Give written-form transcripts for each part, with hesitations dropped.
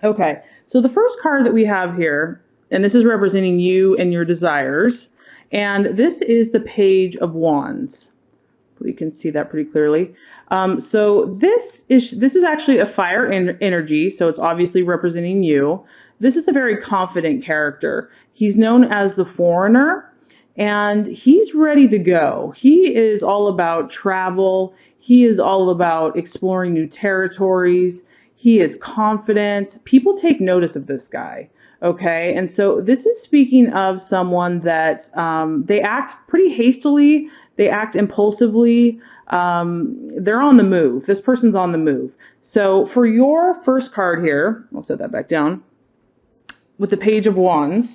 Okay, so the first card that we have here, and this is representing you and your desires, and this is the Page of Wands. You can see that pretty clearly. So this is actually a fire energy, so it's obviously representing you. This is a very confident character. He's known as the Foreigner, and he's ready to go. He is all about travel. He is all about exploring new territories. He is confident. People take notice of this guy. Okay, and so this is speaking of someone that they act pretty hastily, they act impulsively, they're on the move. This person's on the move. So for your first card here, I'll set that back down, with the Page of Wands,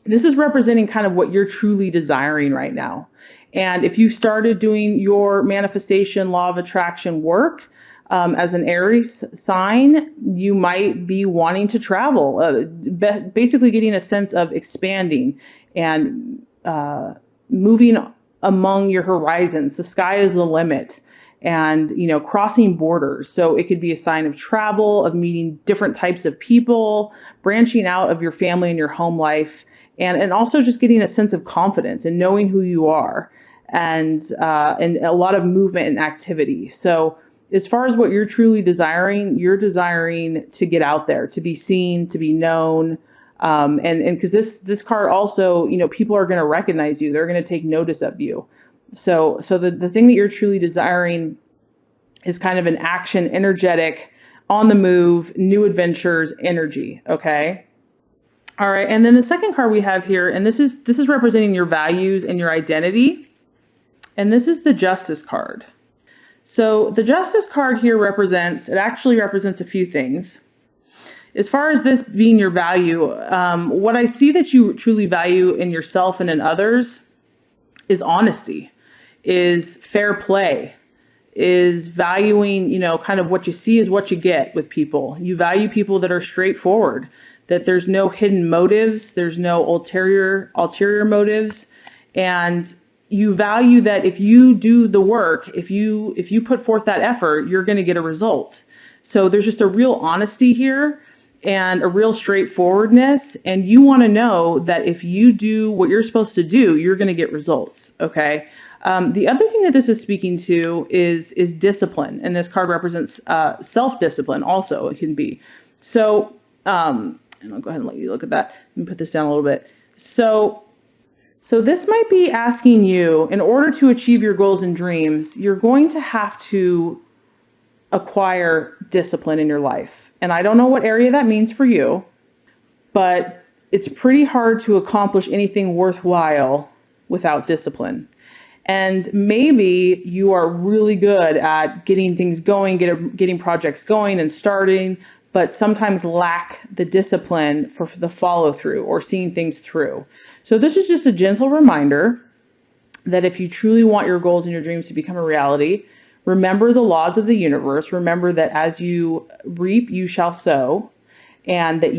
this is representing kind of what you're truly desiring right now. And if you started doing your manifestation law of attraction work, as an Aries sign, you might be wanting to travel, basically getting a sense of expanding and moving among your horizons. The sky is the limit, and crossing borders. So it could be a sign of travel, of meeting different types of people, branching out of your family and your home life, and also just getting a sense of confidence and knowing who you are, and a lot of movement and activity. So as far as what you're truly desiring, you're desiring to get out there, to be seen, to be known. And because this card also, people are going to recognize you. They're going to take notice of you. So the thing that you're truly desiring is kind of an action, energetic, on the move, new adventures energy. Okay. All right. And then the second card we have here, and this is representing your values and your identity. And this is the Justice card. So the Justice card here actually represents a few things. As far as this being your value, what I see that you truly value in yourself and in others is honesty, is fair play, is valuing, kind of what you see is what you get with people. You value people that are straightforward, that there's no hidden motives, there's no ulterior motives, and you value that if you do the work, if you put forth that effort, you're going to get a result. So there's just a real honesty here and a real straightforwardness, and you want to know that if you do what you're supposed to do, you're going to get results. Okay. The other thing that this is speaking to is discipline, and this card represents self-discipline. Also, it can be. So, and I'll go ahead and let you look at that. Let me put this down a little bit. So this might be asking you, in order to achieve your goals and dreams, you're going to have to acquire discipline in your life. And I don't know what area that means for you, but it's pretty hard to accomplish anything worthwhile without discipline. And maybe you are really good at getting things going, getting projects going and starting, but sometimes lack the discipline for the follow through or seeing things through. So this is just a gentle reminder that if you truly want your goals and your dreams to become a reality, remember the laws of the universe. Remember that as you reap, you shall sow, and that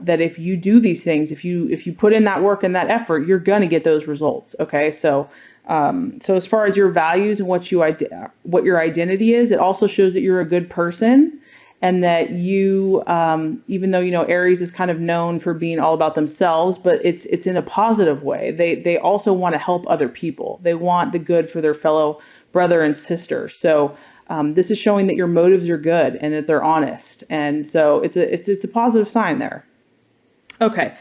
that if you do these things, if you put in that work and that effort, you're going to get those results. Okay, so as far as your values and what your identity is, it also shows that you're a good person. And that you, even though, Aries is kind of known for being all about themselves, but it's in a positive way. They also want to help other people. They want the good for their fellow brother and sister. So this is showing that your motives are good and that they're honest. And so it's a positive sign there. Okay.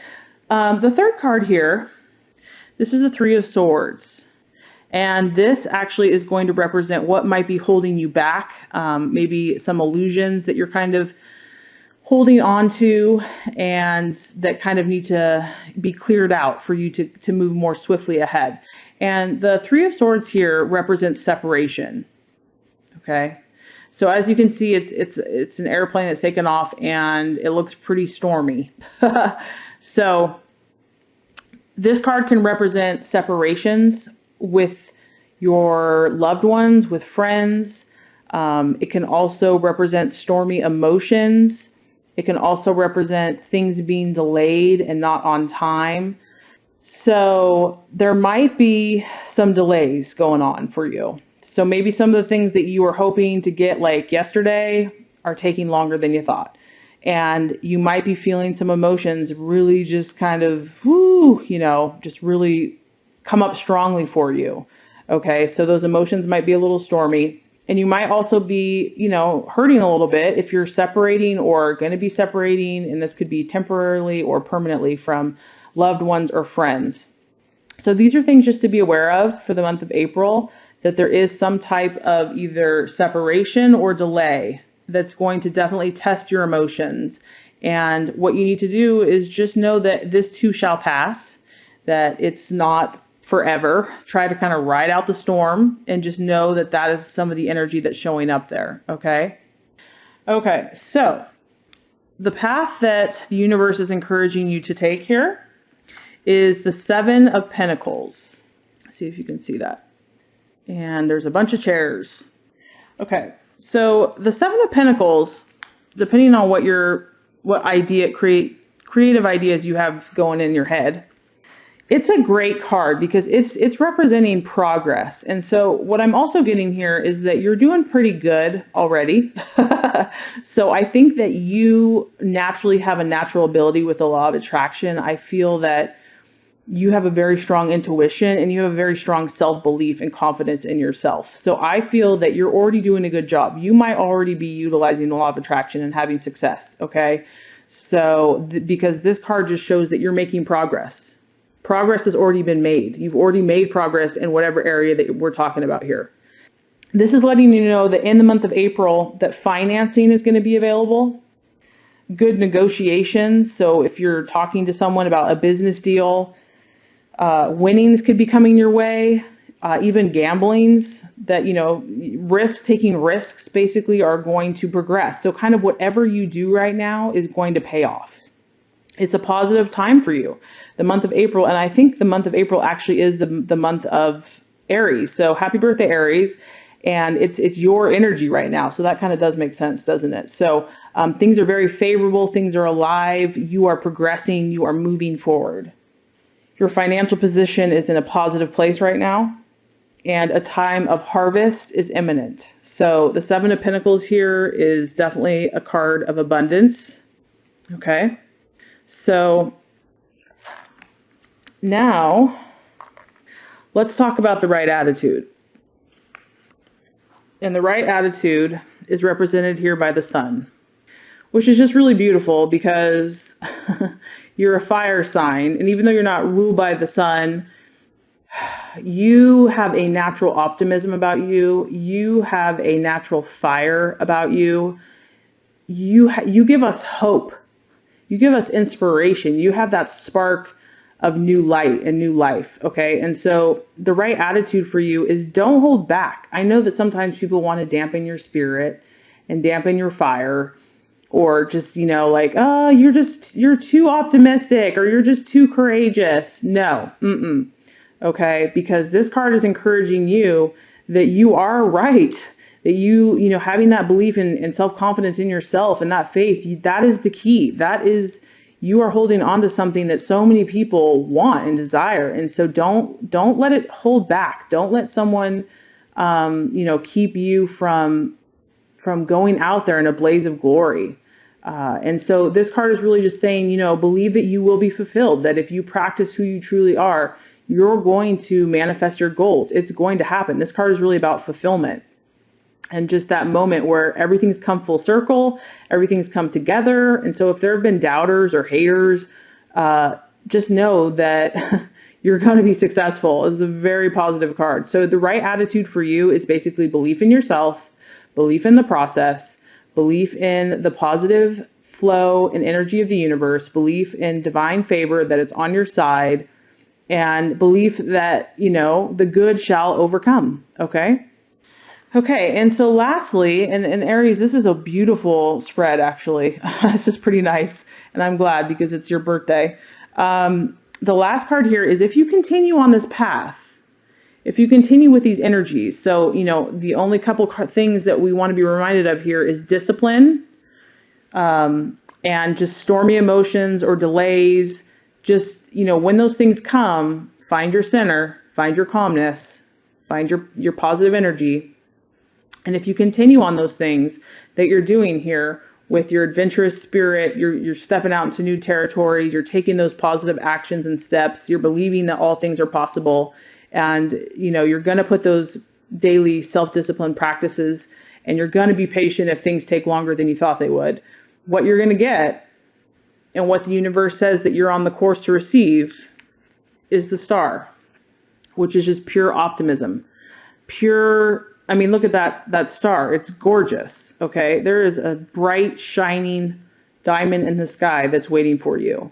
The third card here, this is the Three of Swords. And this actually is going to represent what might be holding you back, maybe some illusions that you're kind of holding on to and that kind of need to be cleared out for you to move more swiftly ahead. And the Three of Swords here represents separation. Okay. So as you can see, it's an airplane that's taken off and it looks pretty stormy. So this card can represent separations with your loved ones, with friends. It can also represent stormy emotions. It can also represent things being delayed and not on time. So there might be some delays going on for you. So maybe some of the things that you were hoping to get like yesterday are taking longer than you thought. and you might be feeling some emotions really just kind of, whoo, just really come up strongly for you. Okay, so those emotions might be a little stormy. And you might also be, hurting a little bit if you're separating or going to be separating, and this could be temporarily or permanently from loved ones or friends. So these are things just to be aware of for the month of April, that there is some type of either separation or delay that's going to definitely test your emotions. And what you need to do is just know that this too shall pass, that it's not forever. Try to kind of ride out the storm and just know that that is some of the energy that's showing up there. Okay. Okay. So the path that the universe is encouraging you to take here is the Seven of Pentacles. Let's see if you can see that. And there's a bunch of chairs. Okay. So the Seven of Pentacles, depending on what creative ideas you have going in your head, it's a great card because it's representing progress. And so what I'm also getting here is that you're doing pretty good already. So I think that you naturally have a natural ability with the law of attraction. I feel that you have a very strong intuition and you have a very strong self-belief and confidence in yourself. So I feel that you're already doing a good job. You might already be utilizing the law of attraction and having success. Okay. So because this card just shows that you're making progress. Progress has already been made. You've already made progress in whatever area that we're talking about here. This is letting you know that in the month of April, that financing is going to be available. Good negotiations. So if you're talking to someone about a business deal, winnings could be coming your way. Even gamblings that, taking risks basically are going to progress. So kind of whatever you do right now is going to pay off. It's a positive time for you, the month of April. And I think the month of April actually is the month of Aries. So happy birthday, Aries. And it's your energy right now. So that kind of does make sense, doesn't it? So things are very favorable. Things are alive. You are progressing. You are moving forward. Your financial position is in a positive place right now. And a time of harvest is imminent. So the Seven of Pentacles here is definitely a card of abundance. Okay. So now let's talk about the right attitude. And the right attitude is represented here by the sun, which is just really beautiful because you're a fire sign. And even though you're not ruled by the sun, you have a natural optimism about you. You have a natural fire about you. You give us hope. You give us inspiration. You have that spark of new light and new life. Okay. And so the right attitude for you is don't hold back. I know that sometimes people want to dampen your spirit and dampen your fire, or just, like, oh, you're too optimistic, or you're just too courageous. No. Okay. Because this card is encouraging you that you are right. That you having that belief and self-confidence in yourself and that faith, that is the key. That is, you are holding on to something that so many people want and desire. And so don't let it hold back. Don't let someone, keep you from going out there in a blaze of glory. And so this card is really just saying, believe that you will be fulfilled, that if you practice who you truly are, you're going to manifest your goals. It's going to happen. This card is really about fulfillment. And just that moment where everything's come full circle, everything's come together. And so if there have been doubters or haters, just know that you're going to be successful. It's a very positive card. So the right attitude for you is basically belief in yourself, belief in the process, belief in the positive flow and energy of the universe, belief in divine favor, that it's on your side, and belief that, the good shall overcome. Okay? Okay, and so lastly, and Aries, this is a beautiful spread, actually. This is pretty nice, and I'm glad because it's your birthday. The last card here is if you continue on this path, if you continue with these energies, so, the only couple things that we want to be reminded of here is discipline, and just stormy emotions or delays. Just, when those things come, find your center, find your calmness, find your positive energy. And if you continue on those things that you're doing here, with your adventurous spirit. You're stepping out into new territories. You're taking those positive actions and steps. You're believing that all things are possible. And, you're going to put those daily self-discipline practices, and you're going to be patient if things take longer than you thought they would. What you're going to get, and what the universe says that you're on the course to receive, is the star, which is just pure optimism. Look at that star. It's gorgeous, okay? There is a bright, shining diamond in the sky that's waiting for you.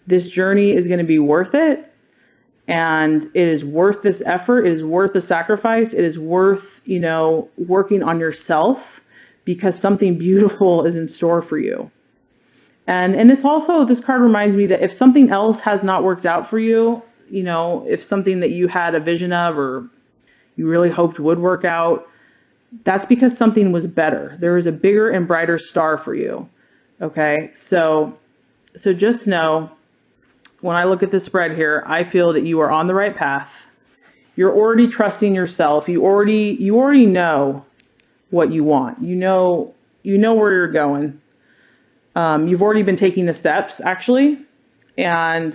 This journey is going to be worth it, and it is worth this effort. It is worth the sacrifice. It is worth, working on yourself, because something beautiful is in store for you. And this card reminds me that if something else has not worked out for you, if something that you had a vision of or you really hoped would work out, that's because something was better. There is a bigger and brighter star for you. Okay? So just know, when I look at the spread here, I feel that you are on the right path. You're already trusting yourself. You already know what you want. You know where you're going. You've already been taking the steps, actually, and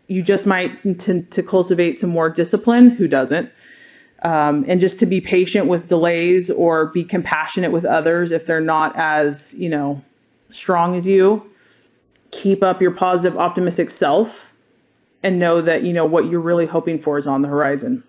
you just might need to cultivate some more discipline. Who doesn't? And just to be patient with delays, or be compassionate with others if they're not as, strong as you. Keep up your positive, optimistic self, and know that, what you're really hoping for is on the horizon.